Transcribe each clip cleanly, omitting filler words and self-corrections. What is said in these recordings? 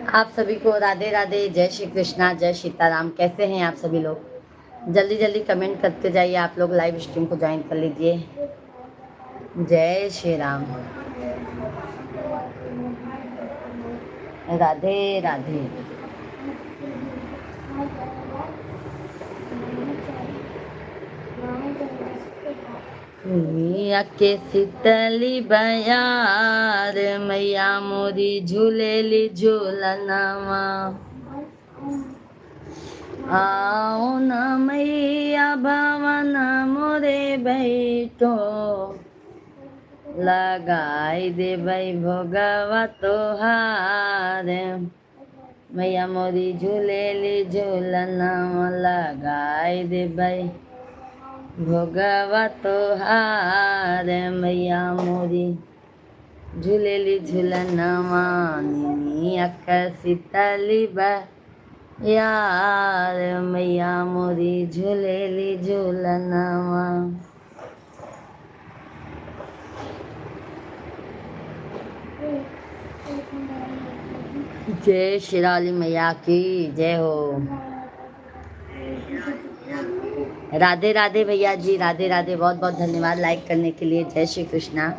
आप सभी को राधे राधे, जय श्री कृष्णा, जय सीताराम। कैसे हैं आप सभी लोग? जल्दी जल्दी कमेंट करते जाइए। आप लोग लाइव स्ट्रीम को ज्वाइन कर लीजिए। जय श्री राम, राधे राधे। मैया के शीतली बयार, मैया मोरी झूलेली झूलनवा। आओ न मैया भवन मोरे बैठो, लगाई दे भाई भोगवा तोहार। मैया मोरी झूलेली झूलनवा, लगाई दे भाई भोगवा तोहार। मैया मोरी झूलेली झूलनवा, निमिया का शीतली यार। मैया मोरी झूलेली झूलनवा। जय शिराली मैया की जय हो। राधे राधे भैया जी, राधे राधे। बहुत बहुत धन्यवाद लाइक करने के लिए। जय श्री कृष्णा,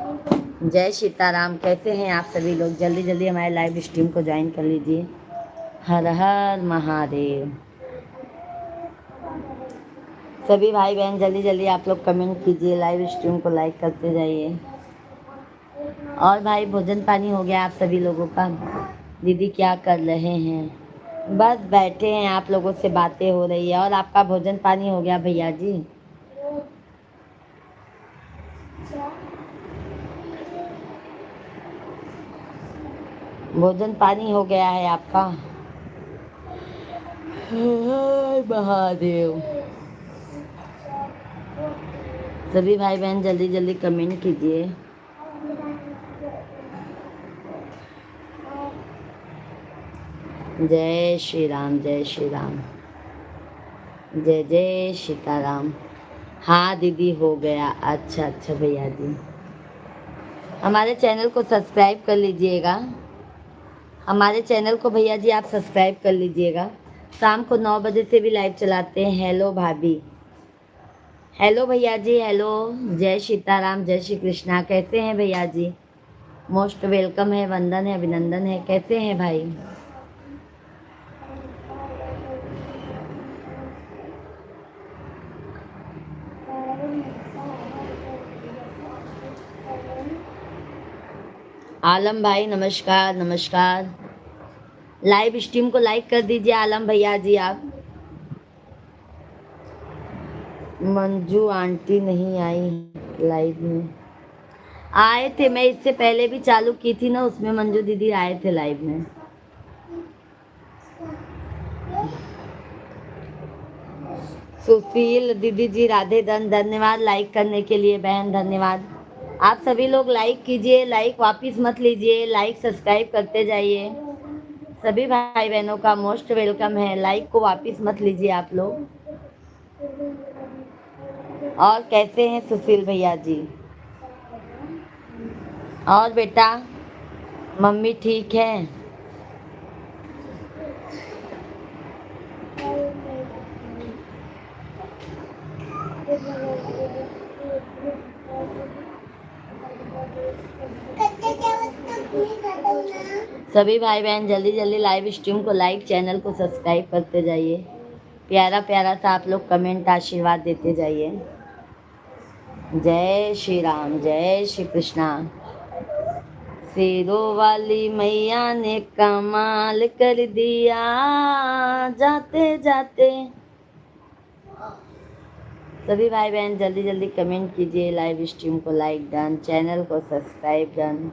जय सीताराम। कैसे हैं आप सभी लोग? जल्दी जल्दी हमारे लाइव स्ट्रीम को ज्वाइन कर लीजिए। हर हर महादेव। सभी भाई बहन जल्दी जल्दी आप लोग कमेंट कीजिए, लाइव स्ट्रीम को लाइक करते जाइए। और भाई भोजन पानी हो गया आप सभी लोगों का? दीदी क्या कर रहे हैं? बस बैठे हैं, आप लोगों से बातें हो रही है। और आपका भोजन पानी हो गया भैया जी? भोजन पानी हो गया है आपका? महादेव। सभी भाई बहन जल्दी जल्दी कमेंट कीजिए। जय श्री राम, जय श्री राम, जय जय सीताराम। हाँ दीदी हो गया। अच्छा अच्छा भैया जी, हमारे चैनल को सब्सक्राइब कर लीजिएगा। हमारे चैनल को भैया जी आप सब्सक्राइब कर लीजिएगा। शाम को 9 बजे से भी लाइव चलाते हैं। हेलो भाभी, हेलो भैया जी, हेलो। जय सीताराम, जय श्री कृष्णा। कैसे हैं भैया जी? मोस्ट वेलकम है, वंदन है, अभिनंदन है। कैसे हैं भाई? आलम भाई नमस्कार, नमस्कार। लाइव स्ट्रीम को लाइक कर दीजिए आलम भैया जी आप। मंजू आंटी नहीं आई लाइव में? आए थे, मैं इससे पहले भी चालू की थी ना, उसमें मंजू दीदी आए थे लाइव में। सुशील दीदी जी राधे धन्यवाद लाइक करने के लिए बहन, धन्यवाद। आप सभी लोग लाइक कीजिए, लाइक वापस मत लीजिए, लाइक सब्सक्राइब करते जाइए। सभी भाई बहनों का मोस्ट वेलकम है, लाइक को वापस मत लीजिए आप लोग। और कैसे हैं सुशील भैया जी? और बेटा मम्मी ठीक है? सभी भाई बहन जल्दी जल्दी लाइव स्ट्रीम को लाइक, चैनल को सब्सक्राइब करते जाइए। प्यारा प्यारा सा आप लोग कमेंट आशीर्वाद देते जाइए। जय श्री राम, जय श्री कृष्णा। शेरों वाली मैया ने कमाल कर दिया, जाते जाते। सभी भाई बहन जल्दी जल्दी कमेंट कीजिए, लाइव स्ट्रीम को लाइक डन, चैनल को सब्सक्राइब डन।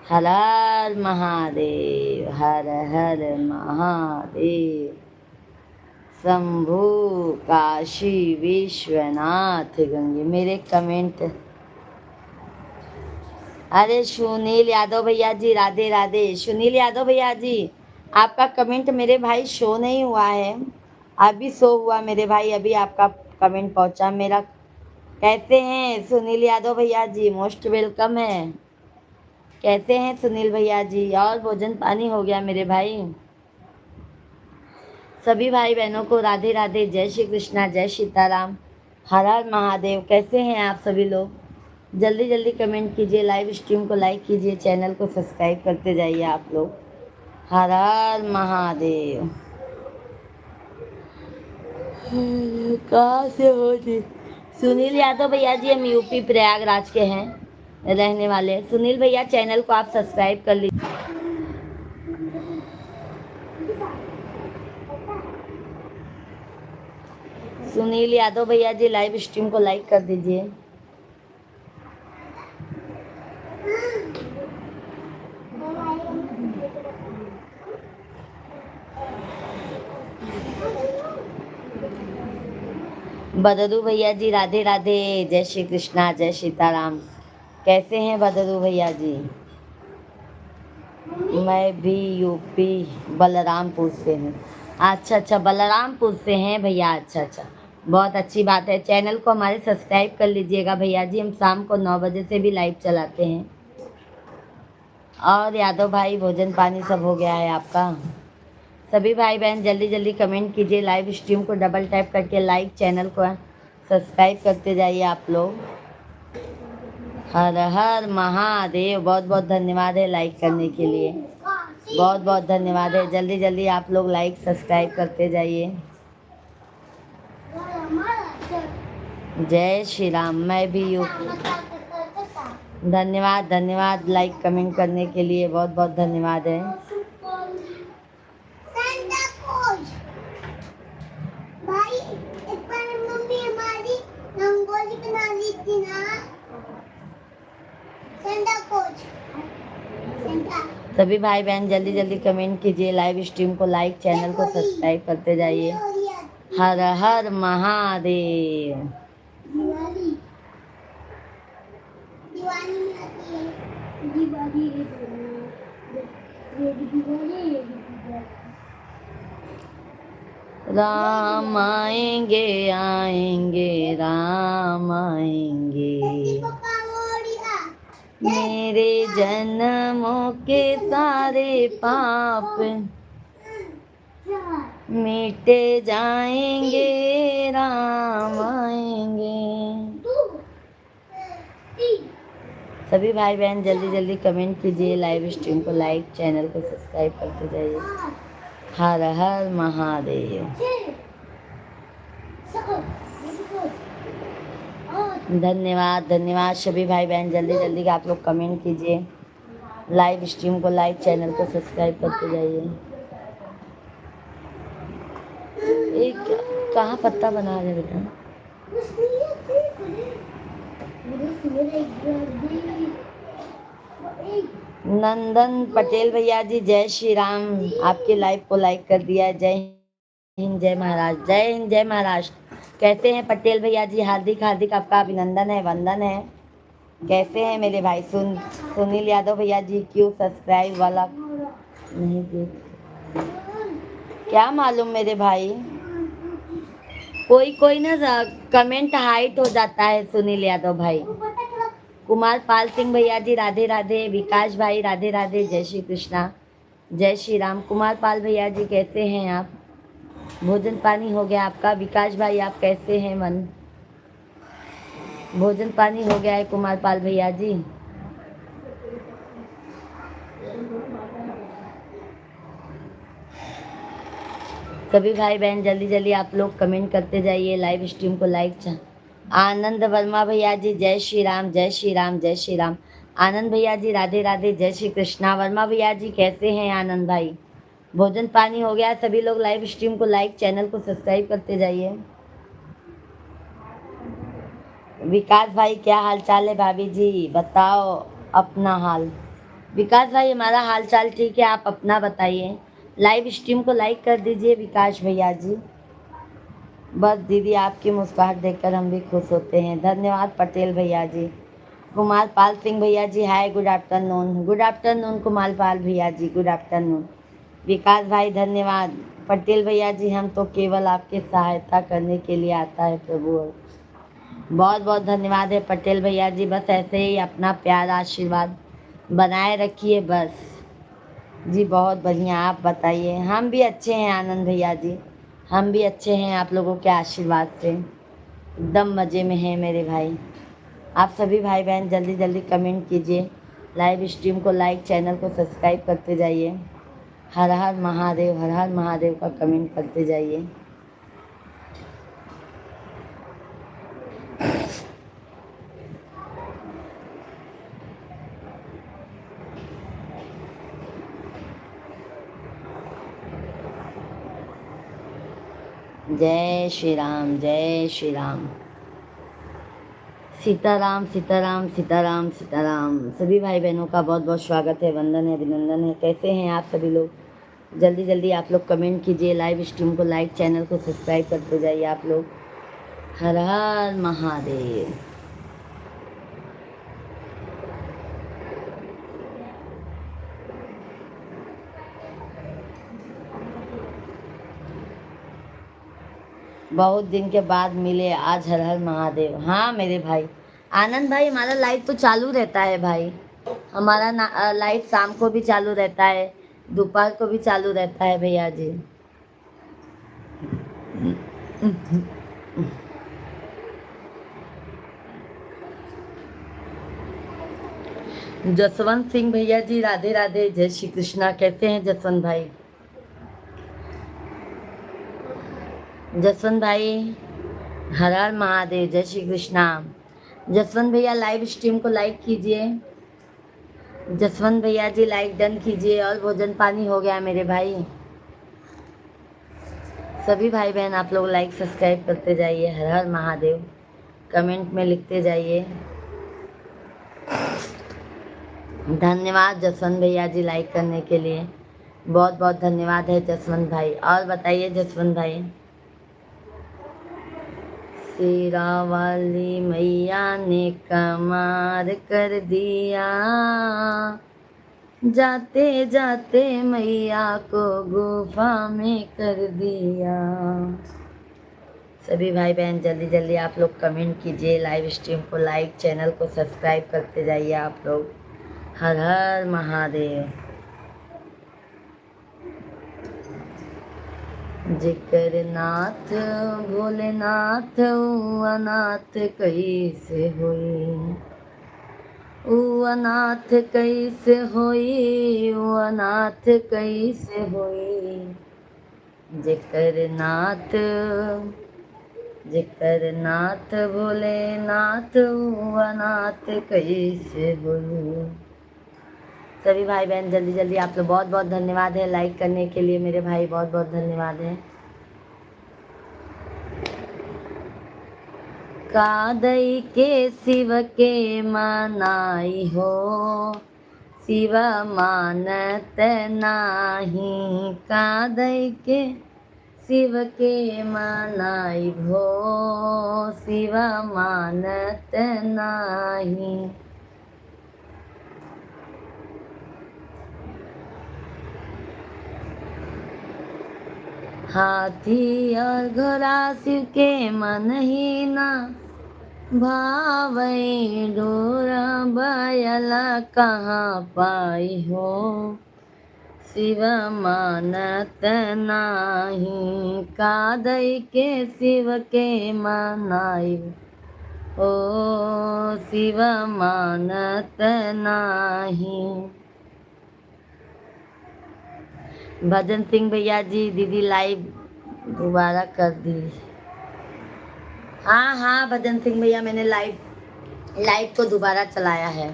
हर हर महादेव, हर हर महादेव। शंभु काशी विश्वनाथ गंगे। मेरे कमेंट, अरे सुनील यादव भैया जी राधे राधे। सुनील यादव भैया जी आपका कमेंट मेरे भाई शो नहीं हुआ है, अभी सो हुआ मेरे भाई, अभी आपका कमेंट पहुंचा मेरा। कैसे हैं सुनील यादव भैया जी, मोस्ट वेलकम है। कैसे हैं सुनील भैया जी, और भोजन पानी हो गया मेरे भाई? सभी भाई बहनों को राधे राधे, जय श्री कृष्णा, जय सीताराम, हर हर महादेव। कैसे हैं आप सभी लोग? जल्दी जल्दी कमेंट कीजिए, लाइव स्ट्रीम को लाइक कीजिए, चैनल को सब्सक्राइब करते जाइए आप लोग। हर हर महादेव। कहाँ से हो जी? सुनील यादव भैया जी, हम यूपी प्रयागराज के हैं रहने वाले। सुनील भैया चैनल को आप सब्सक्राइब कर लीजिए। सुनील यादव भैया जी लाइव स्ट्रीम को लाइक कर दीजिए। बदरू भैया जी राधे राधे, जय श्री कृष्णा, जय सीताराम। कैसे हैं बदरू भैया जी? मैं भी यूपी बलरामपुर से हूँ। अच्छा अच्छा, बलरामपुर से हैं भैया। अच्छा अच्छा, बहुत अच्छी बात है। चैनल को हमारे सब्सक्राइब कर लीजिएगा भैया जी, हम शाम को 9 बजे से भी लाइव चलाते हैं। और यादव भाई भोजन पानी सब हो गया है आपका? सभी भाई बहन जल्दी जल्दी कमेंट कीजिए, लाइव स्ट्रीम को डबल टैप करके लाइक, चैनल को सब्सक्राइब करते जाइए आप लोग। हर हर महादेव। बहुत बहुत धन्यवाद है लाइक करने के लिए, बहुत बहुत धन्यवाद है। जल्दी जल्दी आप लोग लाइक सब्सक्राइब करते जाइए। जय श्री राम। मैं भी धन्यवाद धन्यवाद लाइक कमेंट करने के लिए, बहुत बहुत धन्यवाद है। भाई एक बार मम्मी हमारी रंगोली बना ली थी ना, सभी भाई बहन जल्दी जल्दी कमेंट कीजिए, लाइव स्ट्रीम को लाइक, चैनल को सब्सक्राइब करते जाइए। हर हर महादेव। दिवाली दिवाली आती है, दिवाली राम आएंगे आएंगे राम आएंगे, मेरे जन्मों के सारे पाप मिटे जाएंगे, राम आएंगे। सभी भाई बहन जल्दी जल्दी कमेंट कीजिए, लाइव स्ट्रीम को लाइक, चैनल को सब्सक्राइब करते जाइए। हर हर महादेव। धन्यवाद धन्यवाद। सभी भाई बहन जल्दी जल्दी आप लोग कमेंट कीजिए, लाइव स्ट्रीम को लाइक, चैनल को सब्सक्राइब करते जाइए। एक कहाँ पत्ता बना रहे बेटा? नंदन पटेल भैया जी जय श्री राम, आपके लाइव को लाइक कर दिया। जय हिंद, जय महाराष्ट्र, जय हिंद, जय महाराष्ट्र। कैसे हैं पटेल भैया जी? हार्दिक हार्दिक आपका अभिनंदन है, वंदन है। कैसे हैं मेरे भाई? सुनील यादव भैया जी क्यों सब्सक्राइब वाला नहीं देख, क्या मालूम मेरे भाई, कोई कोई ना कमेंट हाइट हो जाता है। सुनील यादव भाई, कुमार पाल सिंह भैया जी राधे राधे, विकास भाई राधे राधे, जय श्री कृष्णा, जय श्री राम। कुमार पाल भैया जी कैसे हैं आप? भोजन पानी हो गया आपका? विकास भाई आप कैसे हैं? मन भोजन पानी हो गया है कुमार पाल भैया जी? सभी भाई बहन जल्दी जल्दी आप लोग कमेंट करते जाइए, लाइव स्ट्रीम को लाइक। आनंद वर्मा भैया जी जय श्री राम, जय श्री राम, जय श्री राम। आनंद भैया जी राधे राधे, जय श्री कृष्णा। वर्मा भैया जी कैसे हैं आनंद भाई? भोजन पानी हो गया? सभी लोग लाइव स्ट्रीम को लाइक, चैनल को सब्सक्राइब करते जाइए। विकास भाई क्या हाल चाल है? भाभी जी बताओ अपना हाल। विकास भाई हमारा हाल चाल ठीक है, आप अपना बताइए। लाइव स्ट्रीम को लाइक कर दीजिए विकास भैया जी। बस दीदी आपकी मुस्कुराहट देखकर हम भी खुश होते हैं। धन्यवाद पटेल भैया जी। कुमार पाल सिंह भैया ji hi, good afternoon, good afternoon Kumar Pal भैया जी, गुड आफ्टरनून। विकास भाई धन्यवाद, पटेल भैया जी, हम तो केवल आपकी सहायता करने के लिए आता है प्रभु। बहुत बहुत धन्यवाद है पटेल भैया जी, बस ऐसे ही अपना प्यार आशीर्वाद बनाए रखिए बस। जी बहुत बढ़िया, आप बताइए। हम भी अच्छे हैं आनंद भैया जी, हम भी अच्छे हैं आप लोगों के आशीर्वाद से, एकदम मज़े में हैं मेरे भाई। आप सभी भाई बहन जल्दी जल्दी कमेंट कीजिए, लाइव स्ट्रीम को लाइक, चैनल को सब्सक्राइब करते जाइए। हर हर महादेव, हर हर महादेव का कमेंट करते जाइए। जय श्री राम, जय श्री राम। सीताराम सीताराम सीताराम सीताराम। सभी भाई बहनों का बहुत बहुत स्वागत है, वंदन है, अभिनंदन है। कैसे हैं आप सभी लोग? जल्दी जल्दी आप लोग कमेंट कीजिए, लाइव स्ट्रीम को लाइक, चैनल को सब्सक्राइब करते जाइए आप लोग। हर हर महादेव। बहुत दिन के बाद मिले आज, हर हर महादेव। हाँ मेरे भाई आनंद भाई, हमारा लाइव तो चालू रहता है भाई। हमारा लाइव शाम को भी चालू रहता है, दोपहर को भी चालू रहता है भैया जी। जसवंत सिंह भैया जी, राधे राधे, जय श्री कृष्णा। कैसे हैं जसवंत भाई? जसवंत भाई हर हर महादेव, जय श्री कृष्णा। जसवंत भैया लाइव स्ट्रीम को लाइक कीजिए। जसवंत भैया जी लाइक डन कीजिए। और भोजन पानी हो गया मेरे भाई? सभी भाई बहन आप लोग लाइक सब्सक्राइब करते जाइए। हर हर महादेव कमेंट में लिखते जाइए। धन्यवाद जसवंत भैया जी लाइक करने के लिए, बहुत बहुत धन्यवाद है जसवंत भाई। और बताइए जसवंत भाई। शेरा वाली मैया ने कमाल कर दिया, जाते जाते मैया को गुफा में कर दिया। सभी भाई बहन जल्दी जल्दी आप लोग कमेंट कीजिए, लाइव स्ट्रीम को लाइक, चैनल को सब्सक्राइब करते जाइए आप लोग। हर हर महादेव। जिकर नाथ भोलेनाथ, अनाथ कैसे होई, अनाथ कैसे होई, अनाथ कैसे होई। जिकर नाथ भोलेनाथ, अनाथ कैसे होई। सभी भाई बहन जल्दी जल्दी आप लोग, बहुत बहुत धन्यवाद है लाइक करने के लिए मेरे भाई, बहुत बहुत धन्यवाद है। कादई के शिव के मनाई हो, शिव मानत नाही। कादई के शिव के मनाई भो, शिव मानत नाही। हाथी और घोड़ा शिव के मन ही ना भावई, डोरा बयला कहाँ पाई हो, शिव मानत नाही। कादई के शिव के मनाई, ओ शिव मानत नाही। भजन सिंह भैया जी, दीदी लाइव दोबारा कर दी। हाँ हाँ भजन सिंह भैया, मैंने लाइव को दोबारा चलाया है।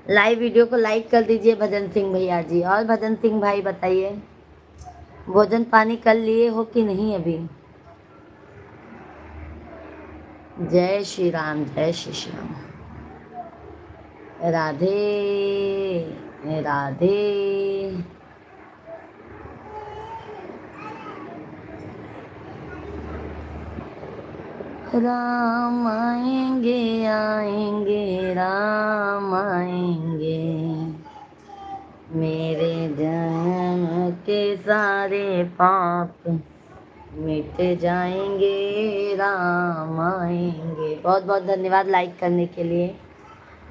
लाइव वीडियो को लाइक कर दीजिए भजन सिंह भैया जी। और भजन सिंह भाई बताइए, भोजन पानी कर लिए हो कि नहीं अभी? जय श्री राम, जय श्री राम। राधे राधे। राम आएंगे आएंगे राम आएंगे, मेरे जन्म के सारे पाप मिट जाएंगे, राम आएंगे। बहुत बहुत धन्यवाद लाइक करने के लिए,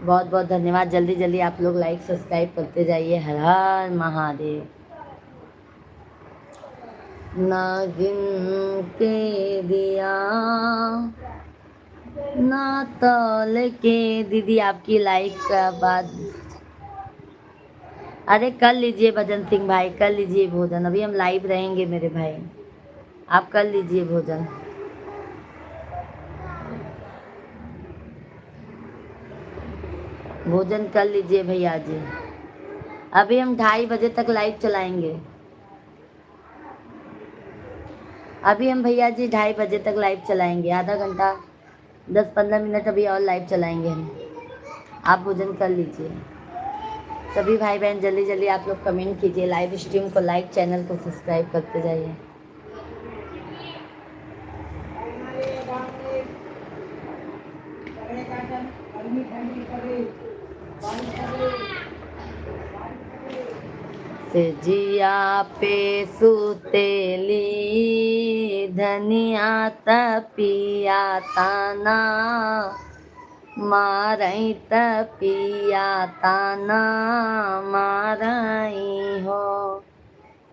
बहुत बहुत धन्यवाद। जल्दी जल्दी आप लोग लाइक सब्सक्राइब करते जाइए। हर हर महादेव। नागिन के दिया ना तौल के। दीदी आपकी लाइक का बाद, अरे कर लीजिए भजन सिंह भाई, कर लीजिए भोजन। अभी हम लाइव रहेंगे मेरे भाई, आप कर लीजिए भोजन। भोजन कर लीजिए भैया जी। अभी हम 2:30 बजे तक लाइव चलाएंगे। अभी हम भैया जी 2:30 बजे तक लाइव चलाएंगे। आधा घंटा 10-15 मिनट अभी और लाइव चलाएंगे हम। आप भोजन कर लीजिए। सभी भाई बहन जल्दी जल्दी आप लोग कमेंट कीजिए, लाइव स्ट्रीम को लाइक, चैनल को सब्सक्राइब करते जाइए। जिया पे सुतेली धनिया तपिया ताना, मारई तपिया ताना मारई हो।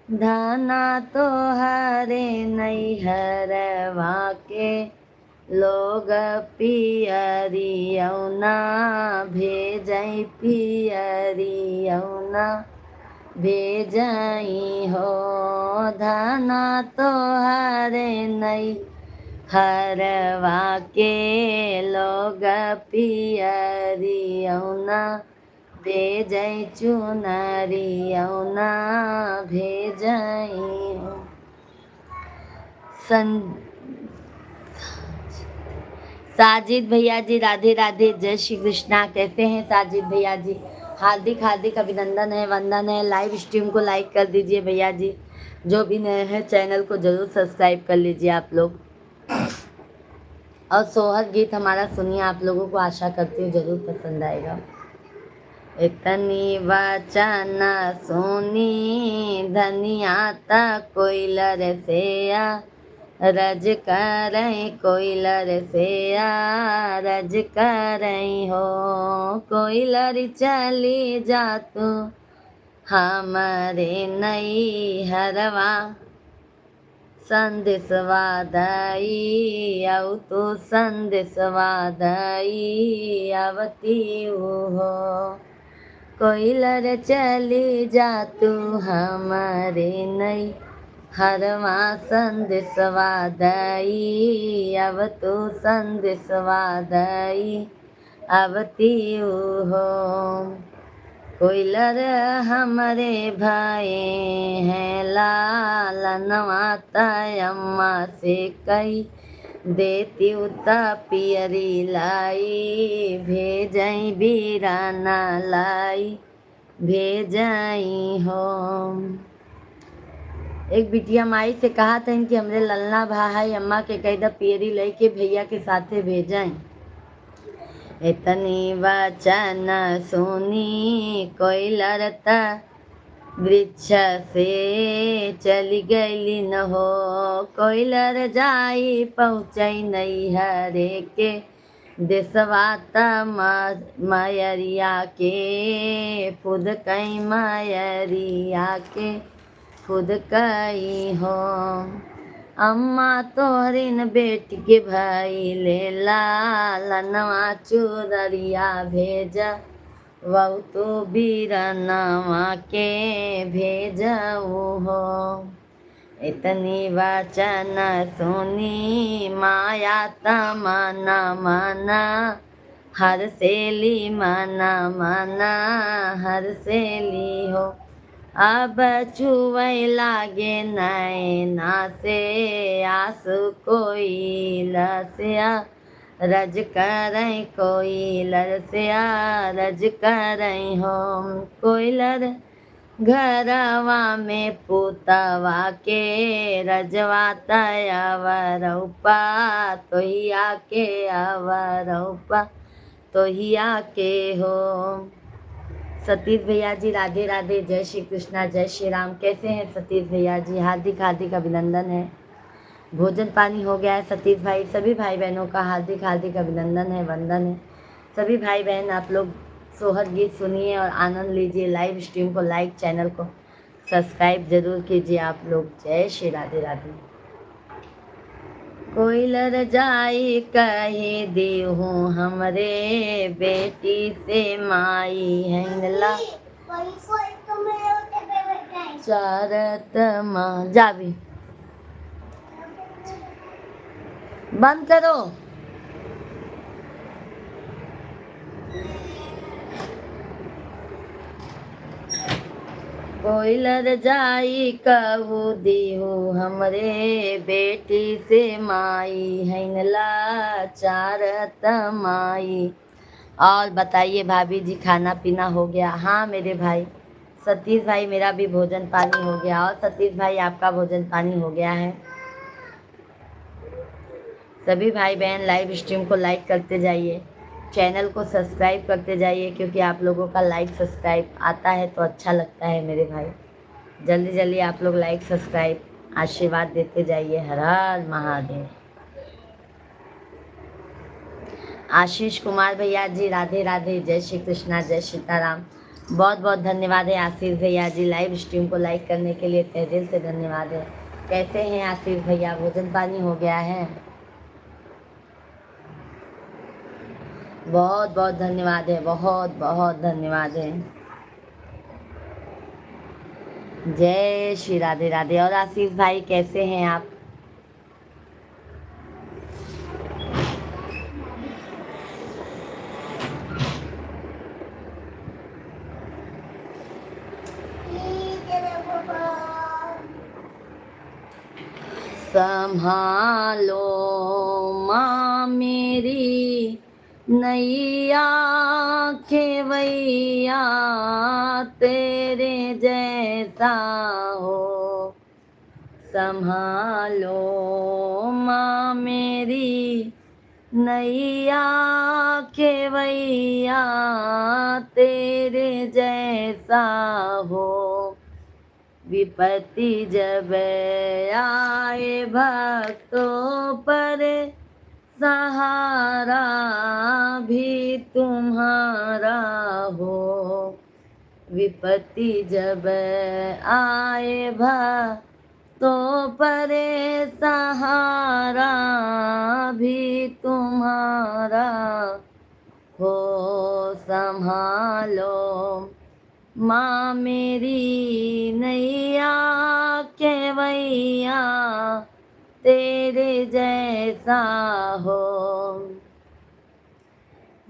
धना तो हरे नैहरवा के लोग पियरियौना भेजई, पियरियौना भेजई हो। धना तो हरे नैहरवा के लोग पियरियौना भेजई, चुनरियौना भेजई हो। साजिद भैया जी राधे राधे, जय श्री कृष्णा। कैसे हैं साजिद भैया जी? हार्दिक हार्दिक अभिनंदन है, वंदन है। लाइव स्ट्रीम को लाइक कर दीजिए भैया जी। जो भी नए हैं चैनल को जरूर सब्सक्राइब कर लीजिए आप लोग। और सोहर गीत हमारा सुनिए, आप लोगों को आशा करती हूँ जरूर पसंद आएगा। इतनी वचन सोनी धनिया तक कोयलर सेया, रज करई कोयलर सेया, रज करई हो। कोयलर चली जा तू हमारे नैहरवा, संदेशवा दई औ तो संदेशवा दई अवती हो। कोयलर चली जा तू हमारे नैहरवा, संदेशवा दई अब तो संदेशवा दई अवती हो। कोयलर हमारे भाई हैं लालनवा, अम्मा से कई देती उता पियरी लाई, भेजई बीराना लाई भेजई हो। एक बिटिया माई से कहा था कि हमरे ललना भाई अम्मा के कई पियरी लई के भैया के साथे भेजई। इतनी वचन सुनी कोयलर त वृक्ष से चली गईली न हो। कोयलर जाई पहुँचई नैहरे के देशवा त मयरिया के खुद कई, मयरिया के खुद कई हो। अम्मा तोहरिन बेटी के भाई ले लालनवा, चुनरिया भेजा वह तो बीरनवा के भेजऊ हो। इतनी वचन सुनी माया तमना मना, हर सेली मना मना हर सेली हो। अब चुवै लागे नैना से आंसू कोयलर से रज करई, कोयलर से रज करई हो। कोयलर घरवा में पुतवा के रजवा तयवरऊपा, तोहिया के अवरऊपा तोहिया के हो। सतीश भैया जी राधे राधे, जय श्री कृष्णा, जय श्री राम। कैसे हैं सतीश भैया जी? हार्दिक हार्दिक अभिनंदन है। भोजन पानी हो गया है सतीश भाई? सभी भाई बहनों का हार्दिक हार्दिक अभिनंदन है, वंदन है। सभी भाई बहन आप लोग सोहर गीत सुनिए और आनंद लीजिए। लाइव स्ट्रीम को लाइक, चैनल को सब्सक्राइब जरूर कीजिए आप लोग। जय श्री राधे राधे। कोई लर जाई कही देहू हमरे बेटी से माई हैंगला चारत माँ जावी बंद करो। कोई लर जाई कहू देहू हमरे बेटी से माई हैंगला चारत माई। और बताइए भाभी जी, खाना पीना हो गया? हाँ मेरे भाई सतीश भाई, मेरा भी भोजन पानी हो गया। और सतीश भाई आपका भोजन पानी हो गया है? सभी भाई बहन लाइव स्ट्रीम को लाइक करते जाइए, चैनल को सब्सक्राइब करते जाइए, क्योंकि आप लोगों का लाइक सब्सक्राइब आता है तो अच्छा लगता है मेरे भाई। जल्दी जल्दी आप लोग लाइक सब्सक्राइब आशीर्वाद देते जाइए। हर हर महादेव। आशीष कुमार भैया जी राधे राधे, जय श्री कृष्णा, जय सीताराम। बहुत बहुत धन्यवाद है आशीष भैया जी, लाइव स्ट्रीम को लाइक करने के लिए तहे दिल से धन्यवाद है। कैसे हैं आशीष भैया? भोजन पानी हो गया है? बहुत बहुत धन्यवाद है, बहुत बहुत धन्यवाद है। जय श्री राधे राधे। और आशीष भाई कैसे हैं आप? संभालो माँ मेरी नैया खेवैया, तेरे जैसा हो। संभालो माँ मेरी नैया खेवैया, तेरे जैसा हो। विपत्ति जब आए भक्तों पर, सहारा भी तुम्हारा हो। विपत्ति जब आए भक्तों पर, सहारा भी तुम्हारा हो। संभालो माँ मेरी नैया केवैया, तेरे जैसा हो।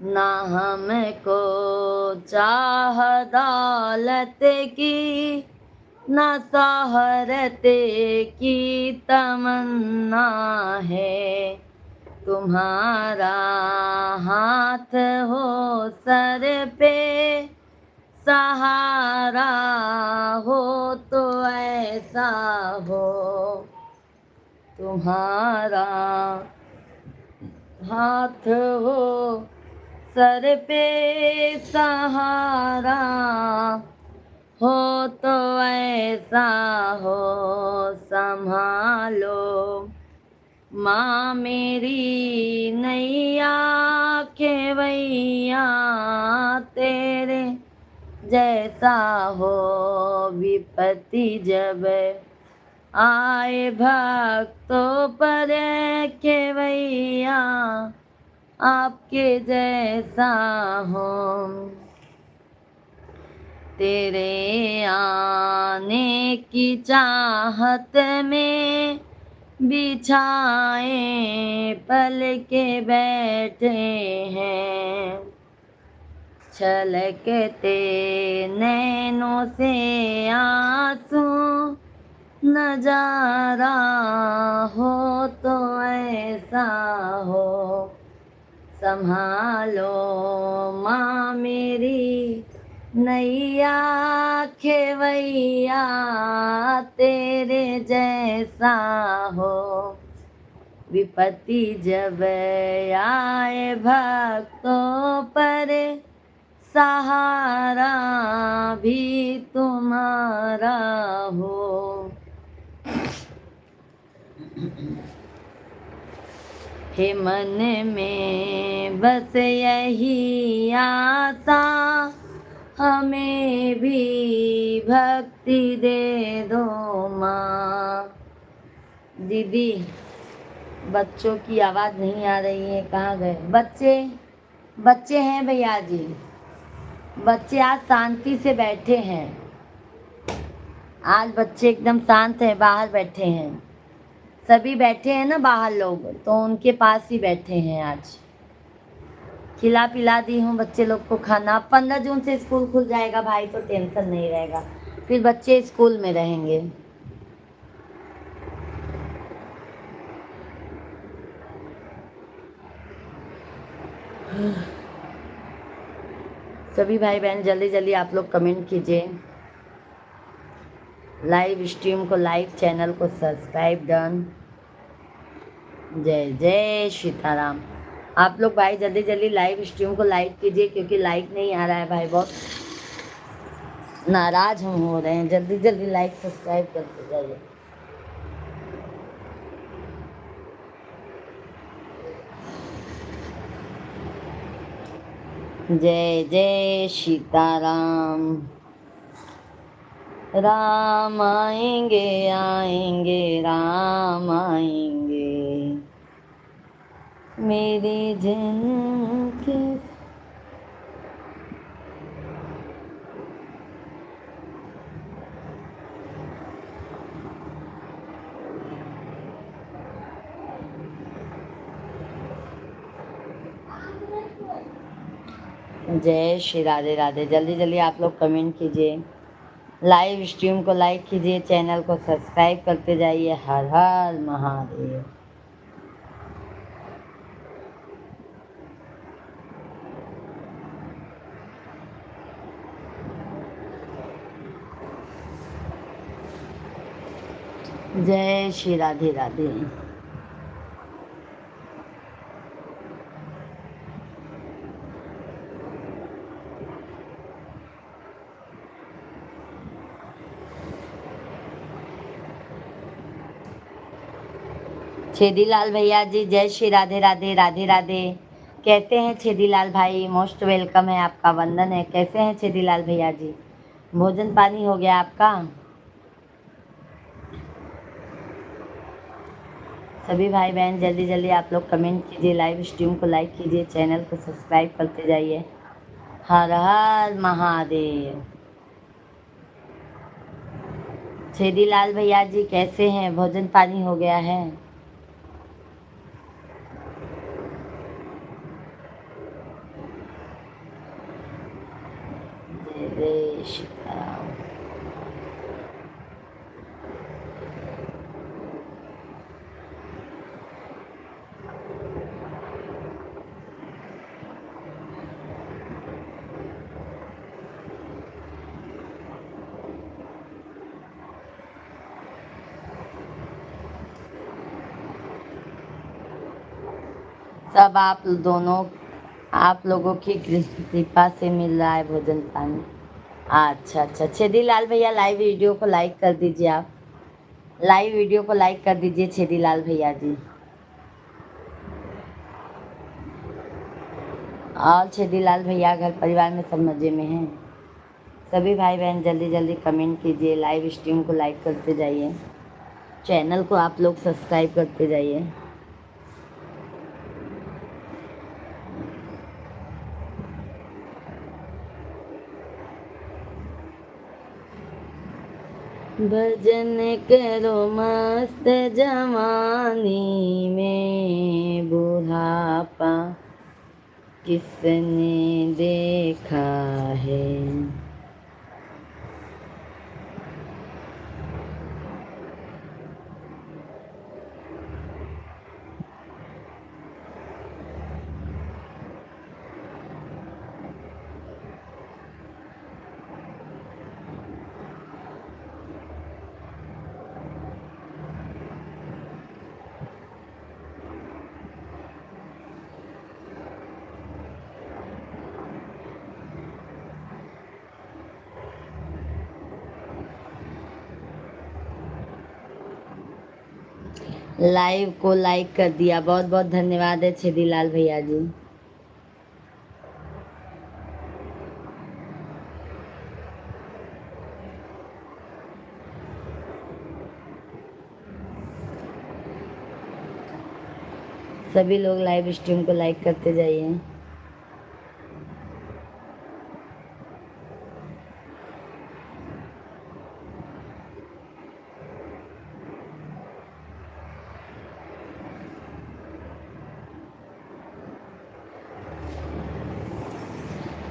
ना हमको चाह दौलत की, ना शोहरत की तमन्ना है। तुम्हारा हाथ हो सर पे, सहारा हो तो ऐसा हो। तुम्हारा हाथ हो सर पे, सहारा हो तो ऐसा हो। संभालो माँ मेरी नैया केवैया, तेरे जैसा हो। विपत्ति जब आए भक्तों पर, केवैया आपके जैसा हो। तेरे आने की चाहत में बिछाए पल के बैठे हैं। छलकते नैनों से आंसू, नजारा हो तो ऐसा हो। संभालो माँ मेरी नैया खेवैया, तेरे जैसा हो। विपत्ति जब आए भक्तों पर, सहारा भी तुम्हारा हो। हे मन में बस यही आशा, हमें भी भक्ति दे दो माँ। दीदी, बच्चों की आवाज़ नहीं आ रही है, कहाँ गए बच्चे? बच्चे हैं भैया जी, बच्चे आज शांति से बैठे हैं। आज बच्चे एकदम शांत हैं, बाहर बैठे हैं। सभी बैठे हैं ना बाहर लोग, तो उनके पास ही बैठे हैं। आज खिला पिला दी हूँ बच्चे लोग को खाना। 15 जून से स्कूल खुल जाएगा भाई, तो टेंशन नहीं रहेगा, फिर बच्चे स्कूल में रहेंगे। सभी भाई बहन जल्दी जल्दी आप लोग कमेंट कीजिए, लाइव स्ट्रीम को लाइक, चैनल को सब्सक्राइब डन। जय जय सीताराम। आप लोग भाई जल्दी जल्दी लाइव स्ट्रीम को लाइक कीजिए, क्योंकि लाइक नहीं आ रहा है भाई, बहुत नाराज हम हो रहे हैं। जल्दी जल्दी लाइक सब्सक्राइब करते जाइए। जय जय सीताराम। राम आएंगे आएंगे राम आएंगे, मेरे जन्म के। जय श्री राधे राधे। जल्दी जल्दी आप लोग कमेंट कीजिए, लाइव स्ट्रीम को लाइक कीजिए, चैनल को सब्सक्राइब करते जाइए। हर हर महादेव। जय श्री राधे राधे। छेदीलाल भैया जी, जय श्री राधे राधे। राधे राधे। कैसे हैं छेदीलाल भाई? मोस्ट वेलकम है, आपका वंदन है। कैसे हैं छेदीलाल भैया जी? भोजन पानी हो गया आपका? सभी भाई बहन जल्दी जल्दी आप लोग कमेंट कीजिए, लाइव स्ट्रीम को लाइक कीजिए, चैनल को सब्सक्राइब करते जाइए। हर हर महादेव। छेदीलाल भैया जी कैसे हैं? भोजन पानी हो गया है? जय जय सीताराम। सब आप लोगों की कृपा से मिल रहा है भोजन पानी। अच्छा अच्छा, छेदीलाल भैया लाइव वीडियो को लाइक कर दीजिए। आप लाइव वीडियो को लाइक कर दीजिए छेदीलाल भैया जी। और छेदीलाल भैया घर परिवार में सब मज़े में हैं? सभी भाई बहन जल्दी जल्दी कमेंट कीजिए, लाइव स्ट्रीम को लाइक करते जाइए, चैनल को आप लोग सब्सक्राइब करते जाइए। भजन करो मस्त जवानी में, बुढ़ापा किसने देखा है। लाइव को लाइक कर दिया, बहुत बहुत धन्यवाद है छेदीलाल भैया जी। सभी लोग लाइव स्ट्रीम को लाइक करते जाइए।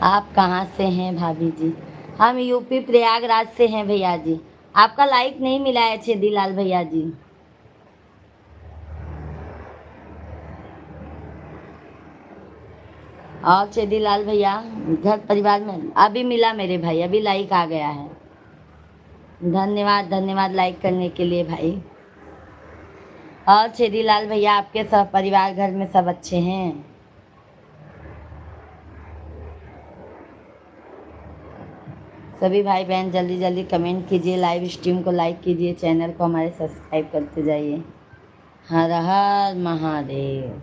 आप कहाँ से हैं भाभी जी? हम यूपी प्रयागराज से हैं भैया जी। आपका लाइक नहीं मिला है छेदीलाल भैया जी। और छेदीलाल भैया घर परिवार में अभी मिला मेरे भाई, अभी लाइक आ गया है। धन्यवाद धन्यवाद लाइक करने के लिए भाई। और छेदीलाल भैया आपके सब परिवार घर में सब अच्छे हैं? सभी भाई बहन जल्दी जल्दी कमेंट कीजिए, लाइव स्ट्रीम को लाइक कीजिए, चैनल को हमारे सब्सक्राइब करते जाइए। हर हर महादेव।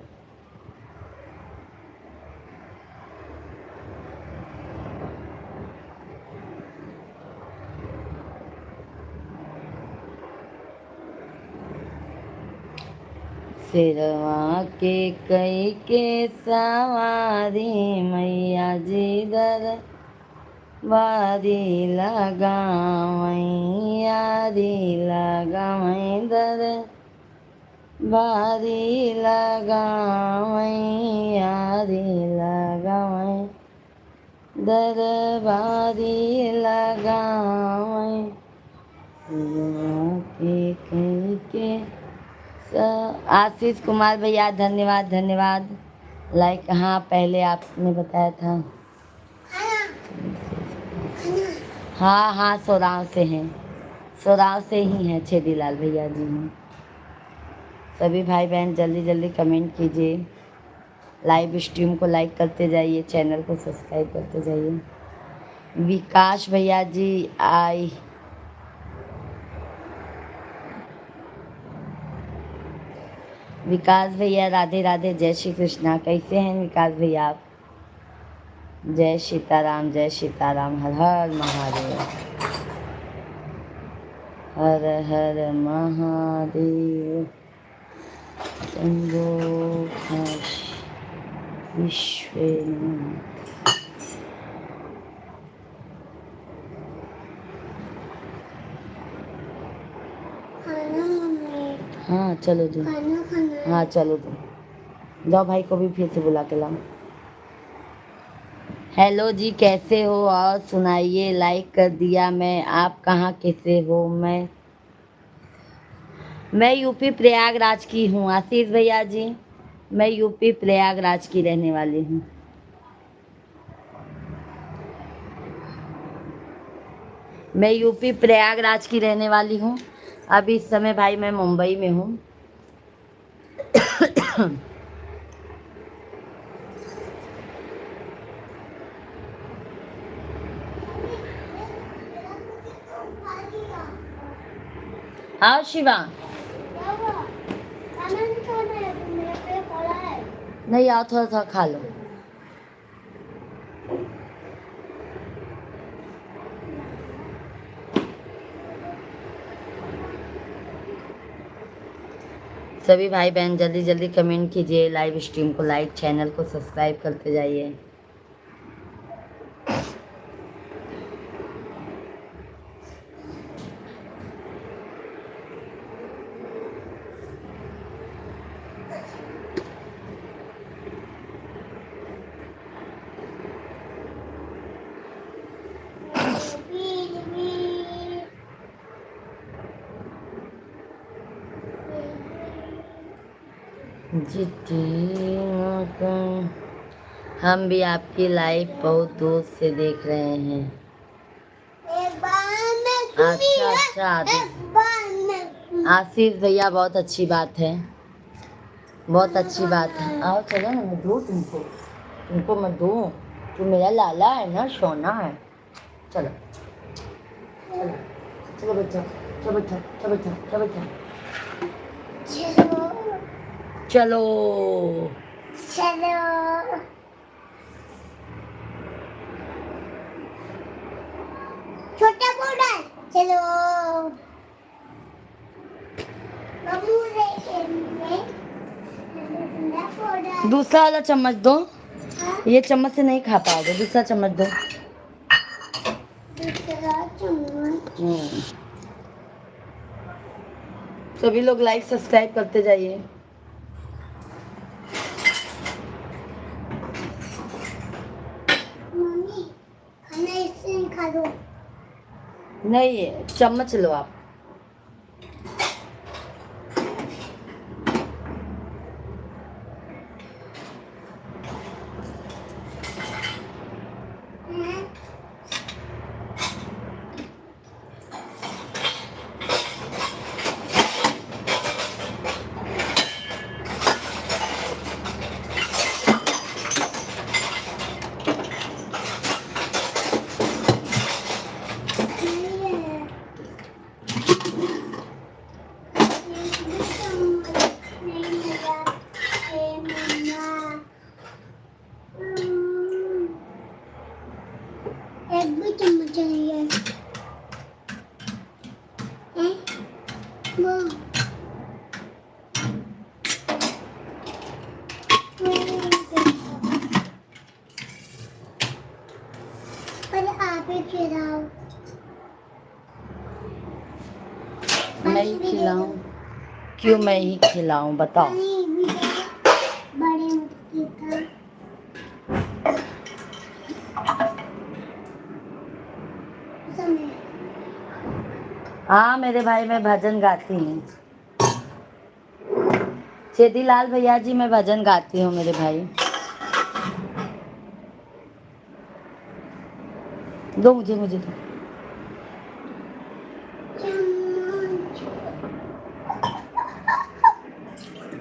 सिरवा के कई के सवारी मैया जी दर बारी लगावई यारी लगावई दर बारी लगावई यारी लगावई दर बारी लगावई के कहीं के आशीष कुमार भैया धन्यवाद धन्यवाद लाइक। हाँ पहले आपने बताया था। हाँ हाँ सोराव से हैं, सोराव से ही हैं छेदीलाल भैया जी हैं। सभी भाई बहन जल्दी जल्दी कमेंट कीजिए, लाइव स्ट्रीम को लाइक करते जाइए, चैनल को सब्सक्राइब करते जाइए। विकास भैया जी आई। विकास भैया राधे राधे, जय श्री कृष्णा। कैसे हैं विकास भैया आप? जय सीताराम जय सीताराम, हर हर महादेव, हर हर महादेव। शंभो विश्वनाथ। हाँ चलो जी, हाँ चलो जी, जाओ भाई को भी फिर से बुला के लाओ। हेलो जी कैसे हो और सुनाइए, लाइक कर दिया मैं। आप कहाँ कैसे हो? मैं यूपी प्रयागराज की हूँ आशीष भैया जी, मैं यूपी प्रयागराज की रहने वाली हूँ। मैं यूपी प्रयागराज की रहने वाली हूँ। अभी इस समय भाई मैं मुंबई में हूँ। हाँ शिवा नहीं आओ, थोड़ा थोड़ा खा लो। सभी भाई बहन जल्दी जल्दी कमेंट कीजिए, लाइव स्ट्रीम को लाइक, चैनल को सब्सक्राइब करते जाइए। हम भी आपकी लाइव बहुत दूर से देख रहे हैं। अच्छा अच्छा आशीष भैया बहुत अच्छी बात है, बहुत अच्छी बात है। आओ चलो ना, मैं दूँ तुमको, तुमको मैं दूँ, तू मेरा लाला है ना, सोना है। चलो चलो चलो बच्चा, चलो बच्चा, चलो बच्चा, चलो बच्चा। चलो चलो छोटा पाउडर चलो मम्मू ले पाउडर दूसरा वाला चम्मच दो, हाँ ये चम्मच से नहीं खा पाओगे, दूसरा चम्मच दो। दूसरा चम्मच सभी लोग लाइक सब्सक्राइब करते जाइए। मम्मी खाना इससे नहीं खा दो नहीं है, चम्मच लो आप। हैं? नहीं है। एक भी चम्मच नहीं मिला हे मम्मा एक भी चम्मच नहीं है हैं? वो पर आप ही खिलाओ मैं ही खिलाऊं? क्यों मैं ही खिलाऊं बताओ? पानी भी दे दो, बड़े मुट्ठी का समय हाँ मेरे भाई, मैं भजन गाती हूँ। छेदीलाल भैया जी, मैं भजन गाती हूँ मेरे भाई। दो मुझे, मुझे दो। चम्मच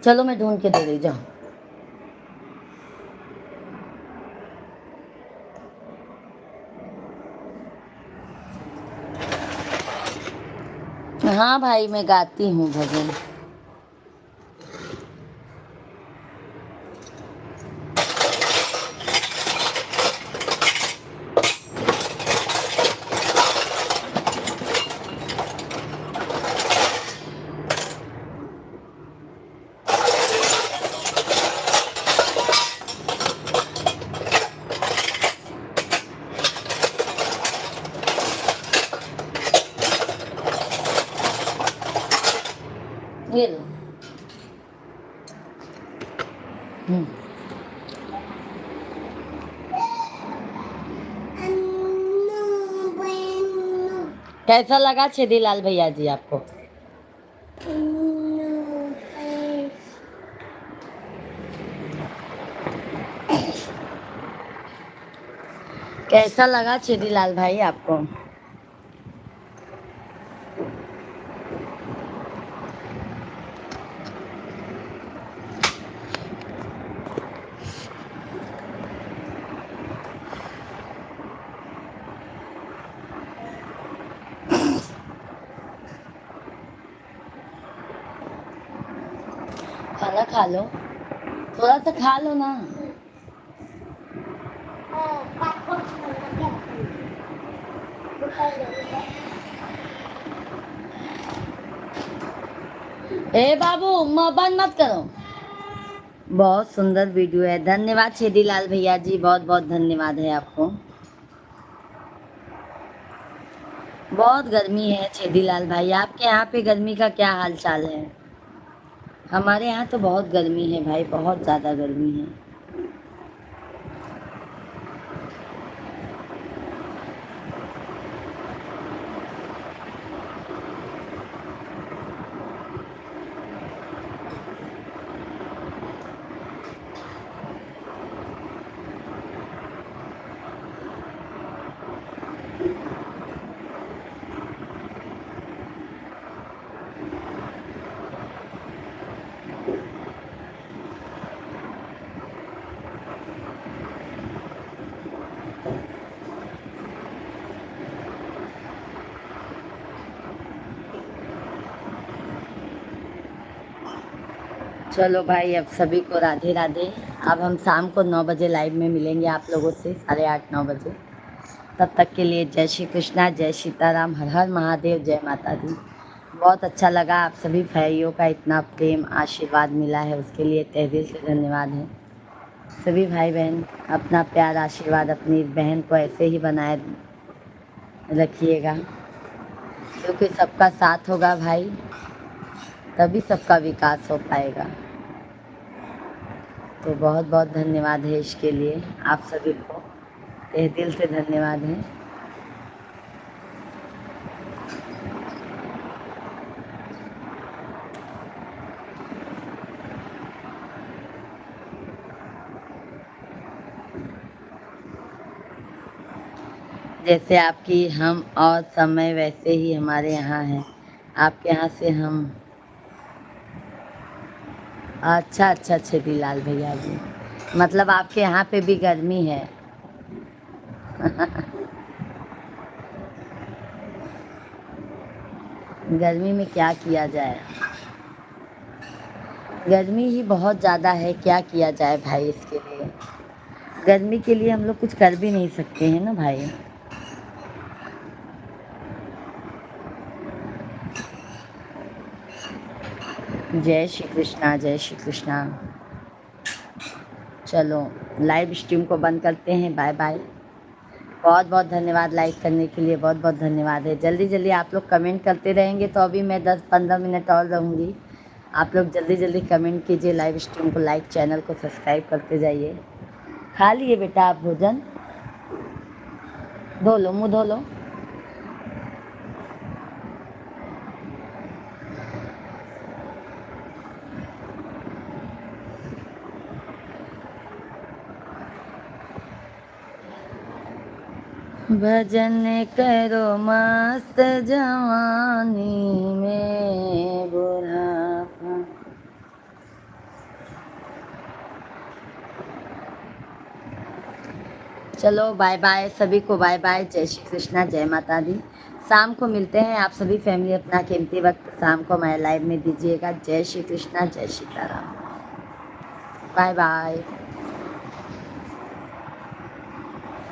चलो मैं ढूंढ के दे रही, जाओ। हाँ भाई, मैं गाती हूँ भजन। ये लो। अन्नू बेन्नू कैसा लगा छेदीलाल भैया जी आपको? अन्नू पेस कैसा लगा छेदीलाल भाई आपको? खाना खा लो, थोड़ा सा खा लो ना। ए बाबू, बंद मत करो। बहुत सुंदर वीडियो है, धन्यवाद छेदीलाल भैया जी, बहुत बहुत धन्यवाद है आपको। बहुत गर्मी है छेदीलाल भाई, आपके यहाँ पे गर्मी का क्या हाल चाल है? हमारे यहाँ तो बहुत गर्मी है भाई, बहुत ज़्यादा गर्मी है। चलो भाई, अब सभी को राधे राधे। अब हम शाम को 9 बजे लाइव में मिलेंगे आप लोगों से, 8:30-9 बजे। तब तक के लिए जय श्री कृष्णा, जय सीताराम, हर हर महादेव, जय माता दी। बहुत अच्छा लगा, आप सभी भाइयों का इतना प्रेम आशीर्वाद मिला है, उसके लिए तहे दिल से धन्यवाद है। सभी भाई बहन अपना प्यार आशीर्वाद अपनी बहन को ऐसे ही बनाए रखिएगा, क्योंकि सबका साथ होगा भाई, तभी सबका विकास हो पाएगा। तो बहुत बहुत धन्यवाद है इसके लिए, आप सभी को तहे दिल से धन्यवाद है। जैसे आपकी हम और समय वैसे ही हमारे यहाँ है, आपके यहाँ से हम। अच्छा अच्छा छेदीलाल भैया जी, मतलब आपके यहाँ पे भी गर्मी है। गर्मी में क्या किया जाए, गर्मी ही बहुत ज़्यादा है, क्या किया जाए भाई। इसके लिए गर्मी के लिए हम लोग कुछ कर भी नहीं सकते हैं ना भाई। जय श्री कृष्णा, जय श्री कृष्णा। चलो लाइव स्ट्रीम को बंद करते हैं, बाय बाय। बहुत बहुत धन्यवाद लाइक करने के लिए, बहुत बहुत धन्यवाद है। जल्दी जल्दी आप लोग कमेंट करते रहेंगे तो अभी मैं 10-15 मिनट और रहूँगी। आप लोग जल्दी जल्दी कमेंट कीजिए, लाइव स्ट्रीम को लाइक, चैनल को सब्सक्राइब करते जाइए। खा लिए बेटा आप भोजन? धो लो, मुँह धो लो। भजन करो मस्त जवानी में बुढ़ापा। चलो बाय बाय सभी को, बाय बाय, जय श्री कृष्णा, जय माता दी। शाम को मिलते हैं, आप सभी फैमिली अपना कीमती वक्त शाम को हमारे लाइव में दीजिएगा। जय श्री कृष्णा, जय सीताराम, बाय बाय।